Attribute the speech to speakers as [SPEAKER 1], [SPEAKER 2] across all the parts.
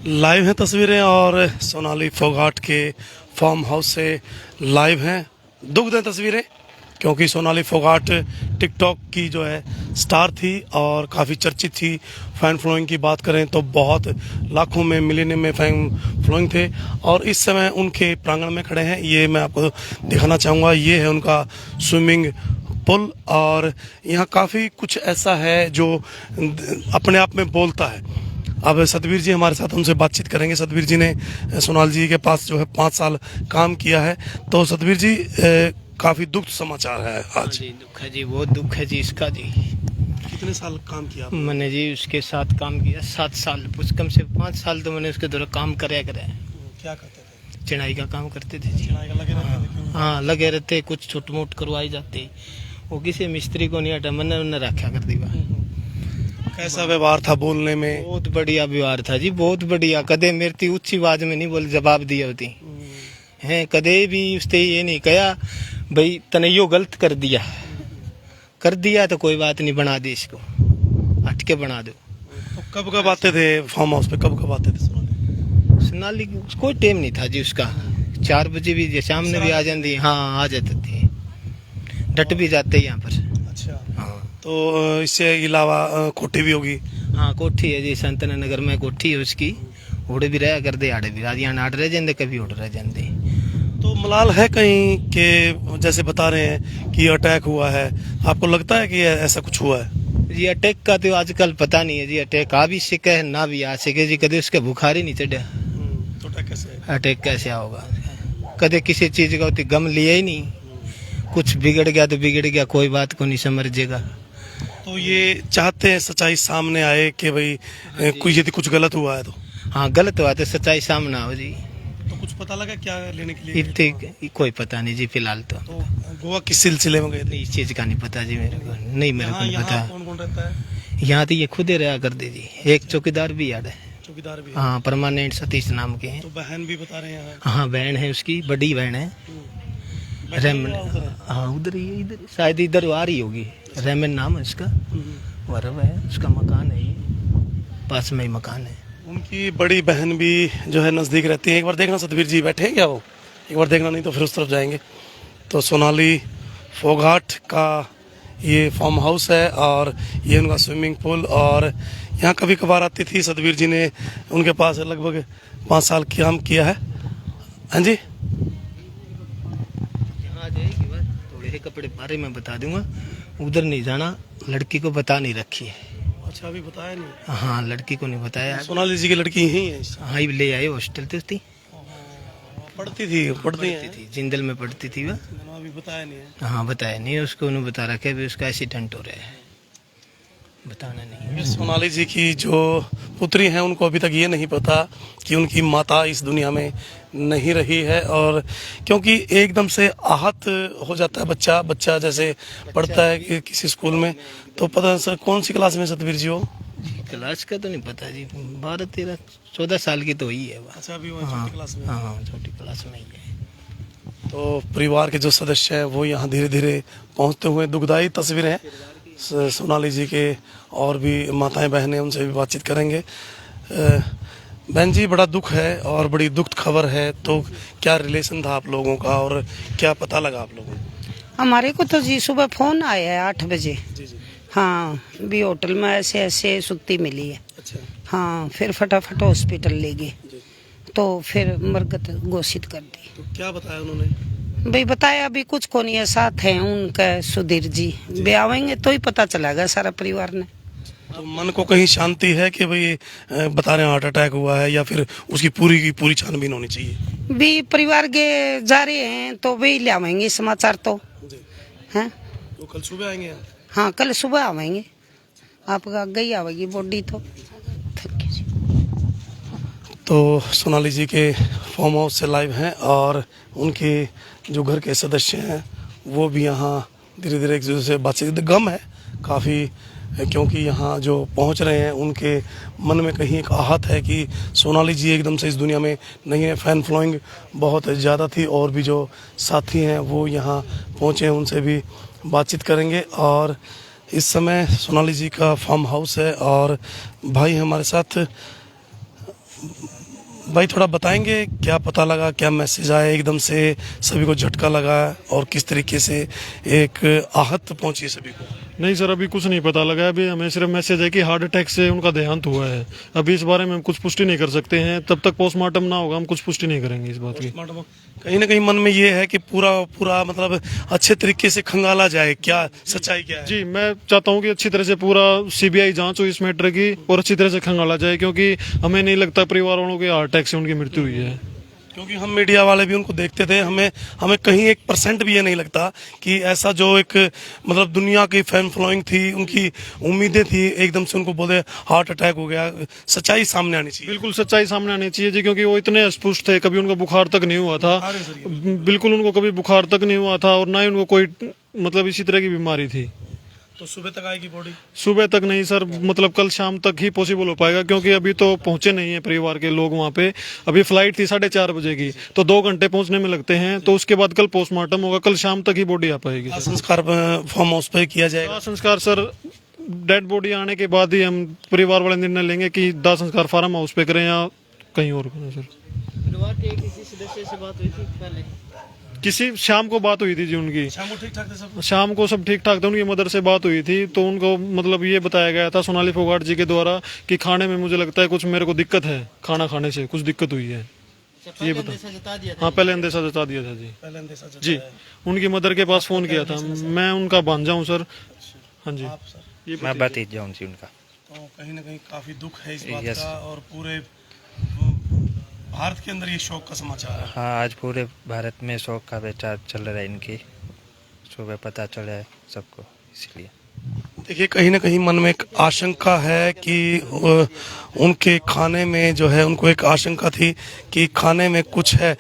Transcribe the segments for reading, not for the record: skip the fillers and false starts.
[SPEAKER 1] Live हैं तस्वीरें और सोनाली फोगाट के फार्म हाउस से लाइव हैं दुखद तस्वीरें, क्योंकि सोनाली फोगाट टिकटॉक की जो है स्टार थी और काफ़ी चर्चित थी। फ़ैन फॉलोइंग की बात करें तो बहुत लाखों में मिलियन में फ़ैन फॉलोइंग थे और इस समय उनके प्रांगण में खड़े हैं। ये मैं आपको दिखाना चाहूँगा, ये है उनका स्विमिंग पुल और यहाँ काफ़ी कुछ ऐसा है जो अपने आप में बोलता है। अब सतबीर जी हमारे साथ, उनसे बातचीत करेंगे। सतबीर जी ने सोनाल जी के पास जो है 5 साल काम किया है। तो सतबीर जी, काफ़ी दुख समाचार है आज।
[SPEAKER 2] जी दुख है जी, बहुत दुख है जी इसका जी।
[SPEAKER 1] कितने साल काम किया
[SPEAKER 2] मैंने जी उसके साथ काम किया 7 साल, कुछ कम से 5 साल तो मैंने उसके द्वारा काम कराया।
[SPEAKER 1] क्या करते थे?
[SPEAKER 2] चिनाई का काम करते थे जी।
[SPEAKER 1] चिनाई का लगे रहते थे?
[SPEAKER 2] हाँ लगे रहते, कुछ छोट मोट करवाई जाते। वो किसी मिस्त्री को नहीं हटा, मैंने रखा कर दिया।
[SPEAKER 1] कैसा व्यवहार था बोलने में?
[SPEAKER 2] बहुत बढ़िया व्यवहार था जी, बहुत बढ़िया। कदे मेरी ऊंची आवाज में नहीं बोल, जवाब दिया होती है। कदे भी उसने ये नहीं कहा भाई तने यो गलत कर दिया तो कोई बात नहीं, बना दे इसको, हट के बना दो।
[SPEAKER 1] तो कब कब आते थे फार्म हाउस पे? कब कब आते थे
[SPEAKER 2] सोनाली? कोई टाइम नहीं था जी उसका। 4 बजे भी शाम में भी आ जाती। हाँ आ जाते थे, डट भी जाते यहाँ पर।
[SPEAKER 1] अच्छा।
[SPEAKER 2] हाँ
[SPEAKER 1] तो इससे अलावा कोठी भी होगी?
[SPEAKER 2] हाँ कोठी है जी, संतना नगर में कोठी है उसकी। उड़े भी रहा कर दे, आड़े भी राजियाँ आड़ रह जाते, कभी उड़ रह जाते।
[SPEAKER 1] तो मलाल है कहीं के, जैसे बता रहे हैं कि अटैक हुआ है, आपको लगता है कि ऐसा कुछ हुआ है?
[SPEAKER 2] जी अटैक का तो आजकल पता नहीं है जी। अटैक आ भी सके है ना भी आ सके जी, कदे उसके बुखार ही नहीं चढ़ा।
[SPEAKER 1] तो
[SPEAKER 2] अटैक कैसे होगा? कदे किसी चीज का होती गम लिया ही नहीं। कुछ बिगड़ गया तो बिगड़ गया, कोई बात को नहीं समझेगा।
[SPEAKER 1] तो ये चाहते हैं सच्चाई सामने आए कि भाई कोई यदि कुछ गलत हुआ है तो?
[SPEAKER 2] हाँ गलत हुआ तो सच्चाई सामने आओ जी।
[SPEAKER 1] तो कुछ पता लगा क्या लेने के लिए?
[SPEAKER 2] इतने कोई पता नहीं जी फिलहाल तो।
[SPEAKER 1] गोवा किस सिलसिले में गए थे?
[SPEAKER 2] इस चीज का नहीं पता जी मेरे को, नहीं मेरे को नहीं पता।
[SPEAKER 1] कौन कौन रहता है
[SPEAKER 2] यहाँ तो ये खुद ही रहा कर दे जी। एक चौकीदार भी याद है।
[SPEAKER 1] चौकीदार भी?
[SPEAKER 2] हाँ परमानेंट सतीश नाम के हैं।
[SPEAKER 1] तो बहन भी बता रहे हैं?
[SPEAKER 2] हाँ बहन है उसकी, बड़ी बहन है रेमन। हाँ उधर ही, इधर शायद इधर आ रही होगी। रेमन नाम है उसका, वरव है उसका। मकान है ये पास में ही मकान है।
[SPEAKER 1] उनकी बड़ी बहन भी जो है नज़दीक रहती है। एक बार देखना सतबीर जी बैठे हैं क्या वो? एक बार देखना, नहीं तो फिर उस तरफ जाएंगे। तो सोनाली फोगाट का ये फार्म हाउस है और ये उनका स्विमिंग पूल। और यहाँ कभी कभार आती थी। सतबीर जी ने उनके पास लगभग 5 साल काम किया है। हाँ जी,
[SPEAKER 2] यहाँ जाएगी बात, थोड़े से कपड़े बारे में बता दूंगा। उधर नहीं जाना, लड़की को बता नहीं रखी है।
[SPEAKER 1] अच्छा, अभी बताया नहीं?
[SPEAKER 2] हाँ लड़की को नहीं बताया।
[SPEAKER 1] सोनाली जी की लड़की यही है?
[SPEAKER 2] हाँ ले आए, हॉस्टल थी,
[SPEAKER 1] पढ़ती
[SPEAKER 2] थी जिंदल में पढ़ती थी वह।
[SPEAKER 1] अभी बताया नहीं है?
[SPEAKER 2] हाँ बताया नहीं उसको, उन्होंने बता रखा है उसका एक्सीडेंट हो रहा है, बताना नहीं है।
[SPEAKER 1] सोनाली जी की जो पुत्री हैं उनको अभी तक ये नहीं पता कि उनकी माता इस दुनिया में नहीं रही है। और क्योंकि एकदम से आहत हो जाता है बच्चा जैसे पढ़ता है किसी स्कूल में, तो पता सर कौन सी क्लास में सतबीर जी हो?
[SPEAKER 2] क्लास का तो नहीं पता जी, 12, 13, 14 साल की तो ही है वो।
[SPEAKER 1] अच्छा, अभी वो
[SPEAKER 2] हाँ,
[SPEAKER 1] छोटी क्लास में?
[SPEAKER 2] हाँ छोटी क्लास में ही है।
[SPEAKER 1] तो परिवार के जो सदस्य हैं वो यहाँ धीरे धीरे पहुँचते हुए दुखदाई तस्वीरें हैं सोनाली जी के। और भी माताएं बहनें, उनसे भी बातचीत करेंगे। बहन जी, बड़ा दुख है और बड़ी दुख खबर है। तो क्या रिलेशन था आप लोगों का और क्या पता लगा आप लोगों को?
[SPEAKER 3] हमारे को तो जी सुबह फोन आया है 8 बजे।
[SPEAKER 1] जी जी।
[SPEAKER 3] हाँ भी होटल में ऐसे ऐसे सुत्ती मिली है।
[SPEAKER 1] अच्छा।
[SPEAKER 3] हाँ फिर फटाफट हॉस्पिटल ले गए, तो फिर मरगत घोषित कर दी।
[SPEAKER 1] तो क्या बताया उन्होंने?
[SPEAKER 3] भाई बताया अभी कुछ को नहीं है, साथ है उनका सुधीर जी। वे आवेंगे तो ही पता चलेगा सारा परिवार ने।
[SPEAKER 1] तो मन को कहीं शांति है कि भाई बता रहे हैं हार्ट अटैक हुआ है, या फिर उसकी पूरी की पूरी छानबीन होनी चाहिए?
[SPEAKER 3] भी परिवार के जा रहे हैं तो वे ले आवेंगे समाचार तो हैं।
[SPEAKER 1] तो कल सुबह आएंगे?
[SPEAKER 3] हाँ कल सुबह आवेंगे, आपका गई आवेगी बॉडी तो।
[SPEAKER 1] तो सोनाली जी के फार्म हाउस से लाइव हैं और उनके जो घर के सदस्य हैं वो भी यहाँ धीरे धीरे एक दूसरे से बातचीत। गम है काफ़ी, क्योंकि यहाँ जो पहुँच रहे हैं उनके मन में कहीं एक आहत है कि सोनाली जी एकदम से इस दुनिया में नहीं है। फ़ैन फॉलोइंग बहुत ज़्यादा थी और भी जो साथी हैं वो यहाँ पहुँचे हैं, उनसे भी बातचीत करेंगे। और इस समय सोनाली जी का फार्म हाउस है और भाई हमारे साथ भाई थोड़ा बताएंगे क्या पता लगा, क्या मैसेज आया एकदम से, सभी को झटका लगा और किस तरीके से एक आहत पहुंची सभी को?
[SPEAKER 4] नहीं सर, अभी कुछ नहीं पता लगा है। अभी हमें सिर्फ मैसेज है कि हार्ट अटैक से उनका देहांत हुआ है। अभी इस बारे में हम कुछ पुष्टि नहीं कर सकते हैं, तब तक पोस्टमार्टम ना होगा हम कुछ पुष्टि नहीं करेंगे इस बात की।
[SPEAKER 1] कहीं ना कहीं मन में ये है कि पूरा पूरा मतलब अच्छे तरीके से खंगाला जाए, क्या सच्चाई क्या है?
[SPEAKER 4] जी, मैं चाहता हूं कि अच्छी तरह से पूरा सीबीआई जांच हो इस मैटर की और अच्छी तरह से खंगाला जाए, क्योंकि हमें नहीं लगता परिवार वालों के हार्ट अटैक से उनकी मृत्यु हुई है।
[SPEAKER 1] क्योंकि हम मीडिया वाले भी उनको देखते थे, हमें कहीं 1% भी ये नहीं लगता कि ऐसा जो एक मतलब दुनिया की फैन फॉलोइंग थी, उनकी उम्मीदें थी, एकदम से उनको बोले हार्ट अटैक हो गया। सच्चाई सामने आनी चाहिए।
[SPEAKER 4] बिल्कुल सच्चाई सामने आनी चाहिए जी, क्योंकि वो इतने अस्पुष्ट थे, कभी उनको बुखार तक नहीं हुआ था। बिल्कुल उनको कभी बुखार तक नहीं हुआ था और ना ही उनको कोई मतलब इसी तरह की बीमारी थी।
[SPEAKER 1] तो सुबह तक आएगी बॉडी?
[SPEAKER 4] सुबह तक नहीं सर, मतलब कल शाम तक ही पॉसिबल हो पाएगा, क्योंकि अभी तो पहुंचे नहीं है परिवार के लोग वहां पे। अभी फ्लाइट थी 4:30 बजे की, तो 2 घंटे पहुंचने में लगते हैं। तो उसके बाद कल पोस्टमार्टम होगा, कल शाम तक ही बॉडी आ पाएगी।
[SPEAKER 1] संस्कार फार्म हाउस पे किया जाएगा?
[SPEAKER 4] दाह संस्कार सर डेड बॉडी आने के बाद ही हम परिवार वाले निर्णय लेंगे कि दाह संस्कार फार्म हाउस पे करें या कहीं और करें सर।
[SPEAKER 2] परिवार के किसी सदस्य से बात हुई थी पहले?
[SPEAKER 4] किसी शाम को बात हुई थी जी उनकी।
[SPEAKER 1] शाम को ठीक ठाक थे सब?
[SPEAKER 4] शाम को सब ठीक ठाक था। उनकी मदर से बात हुई थी, तो उनको मतलब ये बताया गया था सोनाली फोगाट जी के द्वारा कि खाने में मुझे लगता है कुछ मेरे को दिक्कत है, खाना खाने से कुछ दिक्कत हुई है। ये बता, हाँ पहले अंदेशा जता दिया था जी।
[SPEAKER 1] पहले अंदेशा जताया
[SPEAKER 4] जी, उनकी मदर के पास फोन किया था। मैं उनका भांजा हूँ सर। हाँ जी,
[SPEAKER 1] आप सर?
[SPEAKER 4] ये
[SPEAKER 5] मैं भतीजा हूँ जी उनका।
[SPEAKER 1] तो कहीं ना कहीं काफी दुख है इस बात
[SPEAKER 5] Yes.
[SPEAKER 1] का, और पूरे भारत के अंदर ये शोक का समाचार है।
[SPEAKER 5] हाँ, आज पूरे भारत में शोक का विचार चल रहा है इनकी। सुबह पता चला है सबको, इसलिए।
[SPEAKER 1] देखिए कहीं ना कहीं मन में एक आशंका है कि उनके खाने में जो है, उनको एक आशंका थी कि खाने में कुछ है।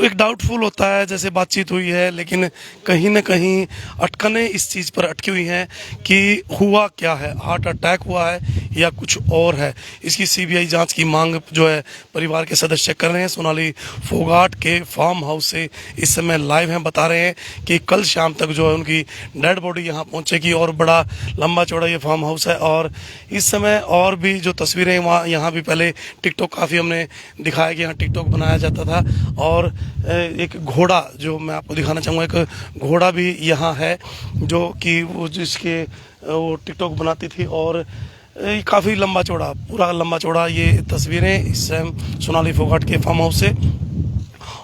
[SPEAKER 1] एक डाउटफुल होता है, जैसे बातचीत हुई है, लेकिन कहीं ना कहीं अटकने इस चीज़ पर अटकी हुई हैं कि हुआ क्या है, हार्ट अटैक हुआ है या कुछ और है। इसकी सीबीआई जांच की मांग जो है परिवार के सदस्य कर रहे हैं। सोनाली फोगाट के फार्म हाउस से इस समय लाइव हैं, बता रहे हैं कि कल शाम तक जो है उनकी डेड बॉडी यहाँ पहुँचेगी। और बड़ा लंबा चौड़ा ये फार्म हाउस है, और इस समय और भी जो तस्वीरें वहाँ यहाँ भी पहले टिकटॉक काफ़ी हमने दिखाया कि यहाँ टिकटॉक बनाया जाता था, और एक घोड़ा जो मैं आपको दिखाना चाहूँगा, एक घोड़ा भी यहाँ है जो कि वो जिसके वो टिकटॉक बनाती थी। और काफ़ी लंबा चौड़ा, पूरा लंबा चौड़ा ये तस्वीरें इस सोनाली फोगाट के फार्म हाउस से।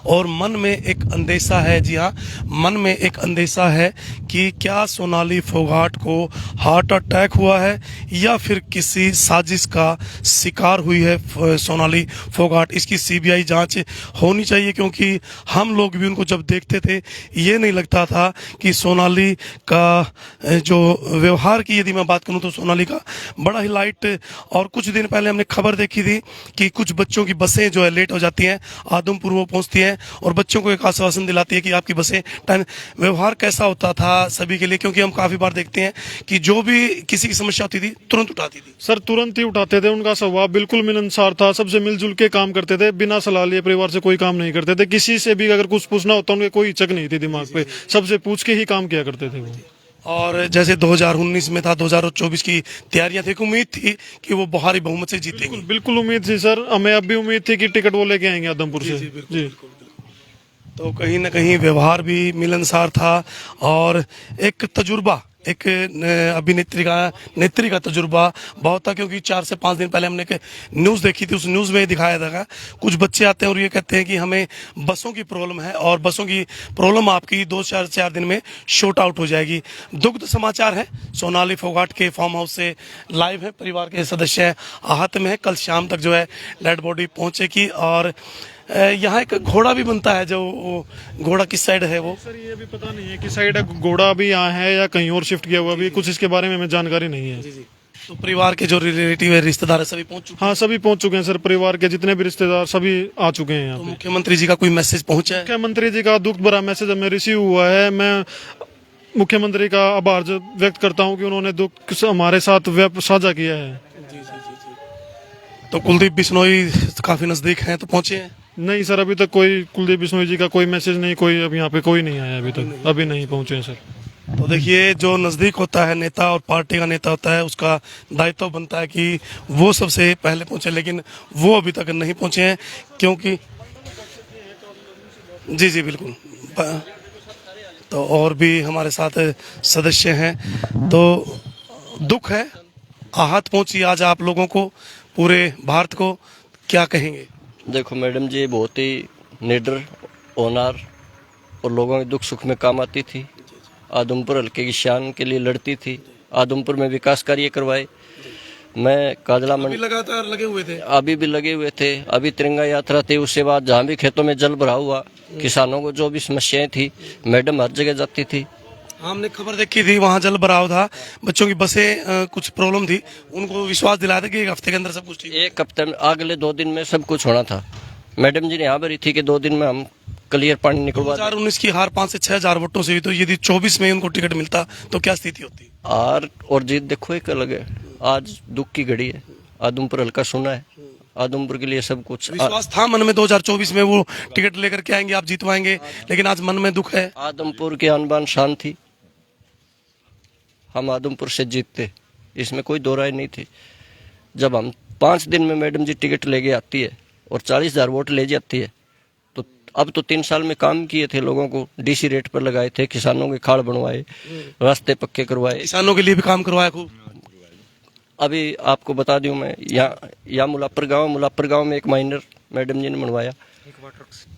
[SPEAKER 1] और मन में एक अंदेशा है, जी हाँ, मन में एक अंदेशा है कि क्या सोनाली फोगाट को हार्ट अटैक हुआ है या फिर किसी साजिश का शिकार हुई है सोनाली फोगाट। इसकी सीबीआई जांच होनी चाहिए, क्योंकि हम लोग भी उनको जब देखते थे ये नहीं लगता था कि सोनाली का जो व्यवहार की यदि मैं बात करूं तो सोनाली का बड़ा ही लाइट। और कुछ दिन पहले हमने खबर देखी थी कि कुछ बच्चों की बसें जो है लेट हो जाती हैं, आदमपुर वो पहुंचती हैं और बच्चों को एक आश्वासन दिलाती है कि आपकी बसें टाइम। व्यवहार कैसा होता था सभी के लिए, क्योंकि हम काफी बार देखते हैं कि जो भी किसी की समस्या होती थी तुरंत उठाती थी।
[SPEAKER 4] सर तुरंत ही उठाते थे, उनका स्वभाव बिल्कुल मिलनसार था, सबसे मिलजुल के काम करते थे, बिना सलाह लिए परिवार से कोई काम नहीं करते थे। किसी से भी अगर कुछ पूछना होता उनके कोई हिचक नहीं थी दिमाग पे, सबसे पूछ के ही काम किया करते थे वो।
[SPEAKER 1] और जैसे 2019 में था, 2024 की तैयारियां थी, उम्मीद थी कि वो भारी बहुमत से जीतेंगे।
[SPEAKER 4] बिल्कुल उम्मीद थी सर, हमें अब भी उम्मीद थी कि टिकट वो लेके आएंगे आदमपुर से। जी,
[SPEAKER 1] तो कहीं ना कहीं व्यवहार भी मिलनसार था, और एक तजुर्बा, एक नेत्री का तजुर्बा बहुत था। क्योंकि 4 से 5 दिन पहले हमने एक न्यूज़ देखी थी, उस न्यूज़ में दिखाया था कुछ बच्चे आते हैं और ये कहते हैं कि हमें बसों की प्रॉब्लम है, और बसों की प्रॉब्लम आपकी 2-4 दिन में शॉर्ट आउट हो जाएगी। दुखद समाचार है, सोनाली फोगाट के फार्म हाउस से लाइव है, परिवार के सदस्य आहत में है। कल शाम तक जो है डेड बॉडी पहुंचेगी। और यहाँ एक घोड़ा भी बनता है, जो घोड़ा किस साइड है वो
[SPEAKER 4] सर ये भी पता नहीं है कि साइड घोड़ा भी यहाँ है या कहीं और शिफ्ट किया हुआ, भी कुछ इसके बारे में हमें जानकारी नहीं है।
[SPEAKER 1] तो परिवार के जो रिलेटिव है, रिश्तेदार है, सभी पहुंच चुके हैं?
[SPEAKER 4] हाँ सभी पहुंच चुके हैं सर, परिवार के जितने भी रिश्तेदार सभी आ चुके हैं यहाँ
[SPEAKER 1] तो
[SPEAKER 4] पे।
[SPEAKER 1] मुख्यमंत्री जी का कोई मैसेज पहुंचा है?
[SPEAKER 4] मुख्यमंत्री जी का दुख भरा मैसेज हमें रिसीव हुआ है। मैं मुख्यमंत्री का आभार व्यक्त करता हूँ कि उन्होंने दुख हमारे साथ साझा किया है।
[SPEAKER 1] तो कुलदीप बिश्नोई काफी नजदीक हैं, तो पहुंचे हैं?
[SPEAKER 4] नहीं सर, अभी तक कोई कुलदीप बिश्नोई जी का कोई मैसेज नहीं, कोई अब यहाँ पे कोई नहीं आया अभी तक, अभी नहीं पहुंचे हैं सर।
[SPEAKER 1] तो देखिए, जो नज़दीक होता है नेता और पार्टी का नेता होता है, उसका दायित्व बनता है कि वो सबसे पहले पहुंचे, लेकिन वो अभी तक नहीं पहुंचे हैं क्योंकि जी जी बिल्कुल। तो और भी हमारे साथ सदस्य हैं, तो दुख है, आहत पहुंची आज आप लोगों को, पूरे भारत को, क्या कहेंगे?
[SPEAKER 6] देखो मैडम जी बहुत ही निडर, होनहार और लोगों के दुख सुख में काम आती थी। आदमपुर हल्के की शान के लिए लड़ती थी। आदमपुर में विकास कार्य करवाए। मैं काजला
[SPEAKER 1] अभी लगातार लगे हुए थे।
[SPEAKER 6] अभी भी लगे हुए थे। अभी तिरंगा यात्रा थी, उसके बाद जहाँ भी खेतों में जल भरा हुआ, किसानों को जो भी समस्याएं थी, मैडम हर जगह जाती थी।
[SPEAKER 1] हमने खबर देखी थी, वहाँ जल भराव था, बच्चों की बसें कुछ प्रॉब्लम थी, उनको विश्वास दिलाया था कि एक हफ्ते के अंदर सब कुछ ठीक।
[SPEAKER 6] एक हफ्ते में, अगले 2 दिन में सब कुछ होना था। मैडम जी ने यहाँ भरी थी कि 2 दिन में हम क्लियर पानी निकलवा।
[SPEAKER 1] 2019 की हार 5 से 6 हजार वोटों से हुई, तो यदि 24 में उनको टिकट मिलता तो क्या स्थिति होती?
[SPEAKER 6] हार और जीत देखो एक अलग है। आज दुख की घड़ी है। आदमपुर हल्का सुना है। आदमपुर के लिए सब कुछ
[SPEAKER 1] विश्वास था मन में 2024 में वो टिकट लेकर के आएंगे, आप जीतवाएंगे, लेकिन आज मन में दुख है।
[SPEAKER 6] आदमपुर की आन बान शान थी। हम आदमपुर से जीतते, इसमें कोई दो राय नहीं थी। जब हम 5 दिन में मैडम जी टिकट लेके आती है और 40,000 वोट ले जाती है, तो अब तो 3 साल में काम किए थे, लोगों को डीसी रेट पर लगाए थे, किसानों के खाड़ बनवाए, रास्ते पक्के करवाए,
[SPEAKER 1] किसानों के लिए भी काम करवाया खूब।
[SPEAKER 6] अभी आपको बता दूं मैं, यहाँ मुलापर गांव में एक माइनर मैडम जी ने बनवाया,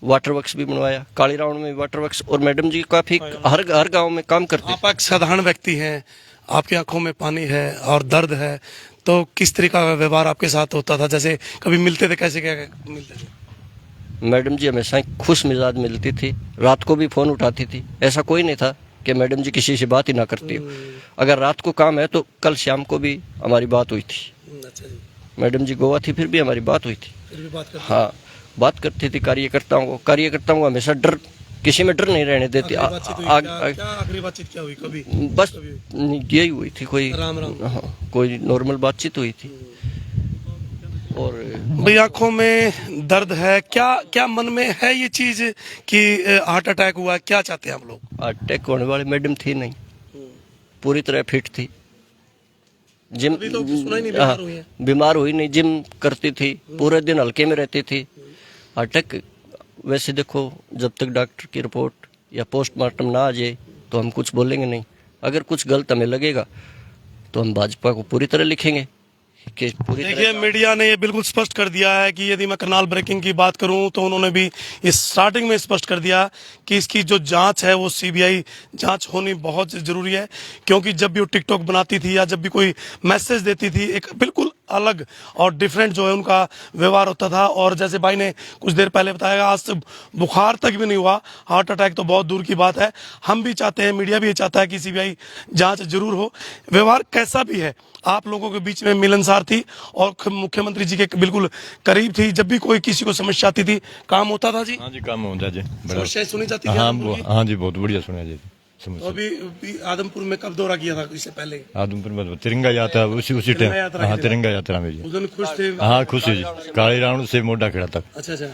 [SPEAKER 6] वाटर वर्क्स भी बनवाया, काली राउंड में वाटर वर्क्स, और मैडम जी काफी हर गांव में काम करते हैं।
[SPEAKER 1] आप एक साधारण व्यक्ति हैं, आपकी आंखों में पानी है और दर्द है, तो किस तरीका का व्यवहार आपके साथ होता था? जैसे कभी मिलते थे, कैसे क्या मिलते थे?
[SPEAKER 6] मैडम जी हमेशा खुश मिजाज मिलती थी, रात को भी फोन उठाती थी। ऐसा कोई नहीं था कि मैडम जी किसी से बात ही ना करती हो। अगर रात को काम है तो कल शाम को भी हमारी बात हुई थी।
[SPEAKER 1] अच्छा जी।
[SPEAKER 6] मैडम जी गोवा थी, फिर भी हमारी बात हुई थी।
[SPEAKER 1] फिर भी बात करते
[SPEAKER 6] हाँ, बात करती थी। कार्यकर्ताओं को हमेशा डर, किसी में डर नहीं रहने देती।
[SPEAKER 1] आखिरी बातचीत क्या हुई? कभी
[SPEAKER 6] बस यही हुई थी, कोई
[SPEAKER 1] राम राम।
[SPEAKER 6] हाँ, कोई नॉर्मल बातचीट हुई थी। और
[SPEAKER 1] भाई आंखों में दर्द है, क्या क्या मन में है ये चीज कि हार्ट अटैक हुआ? क्या चाहते हैं आप लोग?
[SPEAKER 6] अटैक होने वाली मैडम थी नहीं, पूरी तरह फिट थी। जिम
[SPEAKER 1] अभी तो सुना ही नहीं बीमार हुई है।
[SPEAKER 6] बीमार हुई नहीं, जिम करती थी, पूरे दिन हल्के में रहती थी। अटैक वैसे देखो, जब तक डॉक्टर की रिपोर्ट या पोस्टमार्टम ना आ जाए तो हम कुछ बोलेंगे नहीं। अगर कुछ गलत हमें लगेगा तो हम भाजपा को पूरी तरह लिखेंगे कि पूरी
[SPEAKER 1] देखिए, मीडिया ने ये बिल्कुल स्पष्ट कर दिया है कि यदि मैं करनाल ब्रेकिंग की बात करूं तो उन्होंने भी इस स्टार्टिंग में स्पष्ट कर दिया कि इसकी जो जांच है वो सीबीआई जांच होनी बहुत जरूरी है, क्योंकि जब भी वो टिकटॉक बनाती थी या जब भी कोई मैसेज देती थी, एक बिल्कुल अलग और डिफरेंट जो है उनका व्यवहार होता था। और जैसे भाई ने कुछ देर पहले बताया, आज से बुखार तक भी नहीं हुआ, हार्ट अटैक तो बहुत दूर की बात है। हम भी चाहते हैं, मीडिया भी ये चाहता है कि सीबीआई जांच जरूर हो। व्यवहार कैसा भी है, आप लोगों के बीच में मिलनसार थी और मुख्यमंत्री जी के बिल्कुल करीब थी। जब भी कोई किसी को समस्या आती थी, काम होता था जी।
[SPEAKER 7] हाँ जी, काम होता जी,
[SPEAKER 1] समस्याएं सुनी जाती थी
[SPEAKER 7] हाँ
[SPEAKER 1] आदमपुर की?
[SPEAKER 7] हाँ जी, बहुत बढ़िया सुना जी।
[SPEAKER 1] तो अभी आदमपुर में कब दौरा किया था? इससे पहले
[SPEAKER 7] आदमपुर में तिरंगा यात्रा उसी टाइम। हाँ, तिरंगा यात्रा में जी।
[SPEAKER 1] उस दिन खुश थे?
[SPEAKER 7] हाँ, खुश है जी। काली राउंड से मोटा खेड़ा तक
[SPEAKER 1] अच्छा अच्छा।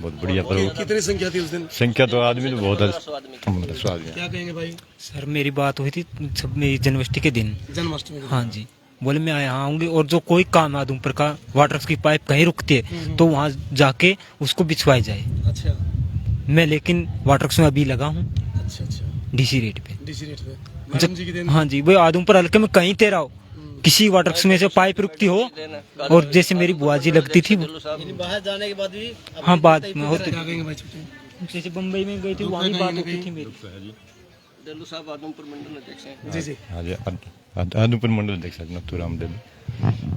[SPEAKER 7] बहुत बढ़िया। पर
[SPEAKER 1] कितनी संख्या थी उस दिन?
[SPEAKER 7] संख्या तो आदमी तो बहुत है, 100 आदमी।
[SPEAKER 1] क्या कहेंगे भाई?
[SPEAKER 8] सर मेरी बात हुई थी मेरी जन्माष्टमी के दिन।
[SPEAKER 1] जन्माष्टमी के दिन।
[SPEAKER 8] हाँ जी, बोले मैं यहाँ आऊंगी और जो कोई काम है आदमपुर का, वाटर की पाइप कहीं रुकती है तो वहाँ जाके उसको बिछवाई जाए।
[SPEAKER 1] अच्छा।
[SPEAKER 8] मैं लेकिन वाटर में अभी लगा हूँ
[SPEAKER 1] अच्छा अच्छा।
[SPEAKER 8] डीसी रेट पे।
[SPEAKER 1] डीसी रेट पे मैडम जी के दिन।
[SPEAKER 8] हाँ जी, वो आदमपुर हल्के में कहीं तेरा हो, किसी वाटर में से पाइप रुकती हो, और जैसे मेरी बुआ जी लगती थी
[SPEAKER 6] बाहर जाने के बाद भी
[SPEAKER 8] हाँ बाद में होती,
[SPEAKER 1] क्या कहेंगे भाई? छोटे
[SPEAKER 8] जैसे बम्बई में गई थी वहाँ भी बात होती थी मेरी।
[SPEAKER 6] डेलू साहब आदमपुर मंडल अध्यक्ष हैं।
[SPEAKER 1] जी जी।
[SPEAKER 7] हाँ जी, आदमपुर मंडल देख सकते नथुराम डेलू।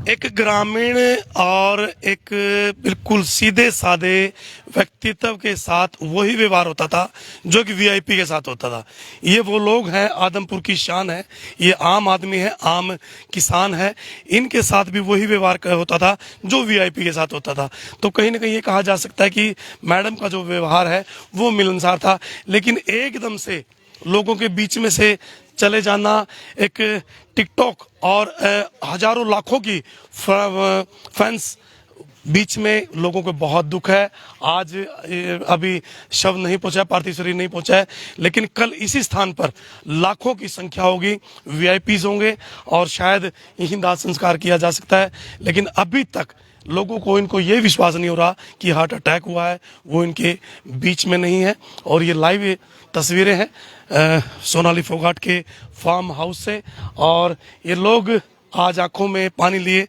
[SPEAKER 1] एक ग्रामीण और एक बिल्कुल सीधे साधे व्यक्तित्व के साथ वही व्यवहार होता था जो कि वीआईपी के साथ होता था। ये वो लोग हैं, आदमपुर की शान है, ये आम आदमी है, आम किसान है, इनके साथ भी वही व्यवहार होता था जो वीआईपी के साथ होता था। तो कहीं ना कहीं ये कहा जा सकता है कि मैडम का जो व्यवहार है वो मिलनसार था, लेकिन एकदम से लोगों के बीच में से चले जाना, एक टिकटॉक और हजारों लाखों की फैंस बीच में लोगों को बहुत दुख है। आज अभी शव नहीं पहुंचा, पार्थिव शरीर नहीं पहुंचा है, लेकिन कल इसी स्थान पर लाखों की संख्या होगी, वीआईपीज होंगे और शायद यहीं दाह संस्कार किया जा सकता है। लेकिन अभी तक लोगों को इनको ये विश्वास नहीं हो रहा कि हार्ट अटैक हुआ है, वो इनके बीच में नहीं है। और ये लाइव तस्वीरें हैं सोनाली फोगाट के फार्म हाउस से, और ये लोग आज आंखों में पानी लिए,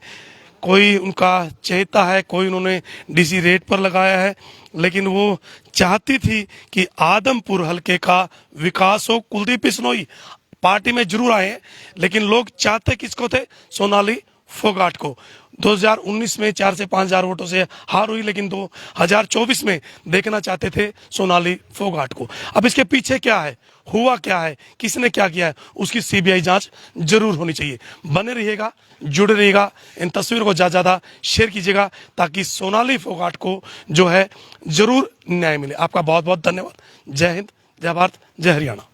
[SPEAKER 1] कोई उनका चहेता है, कोई उन्होंने डीसी रेट पर लगाया है, लेकिन वो चाहती थी कि आदमपुर हलके का विकास हो। कुलदीप बिश्नोई पार्टी में जरूर आए हैं, लेकिन लोग चाहते किसको थे? सोनाली फोगाट को। 2019 में 4 से 5 हजार वोटों से हार हुई, लेकिन 2024 में देखना चाहते थे सोनाली फोगाट को। अब इसके पीछे क्या है, हुआ क्या है, किसने क्या किया है, उसकी सीबीआई जांच जरूर होनी चाहिए। बने रहिएगा, जुड़े रहिएगा, इन तस्वीरों को ज़्यादा शेयर कीजिएगा ताकि सोनाली फोगाट को जो है जरूर न्याय मिले। आपका बहुत बहुत धन्यवाद। जय हिंद, जय भारत, जय हरियाणा।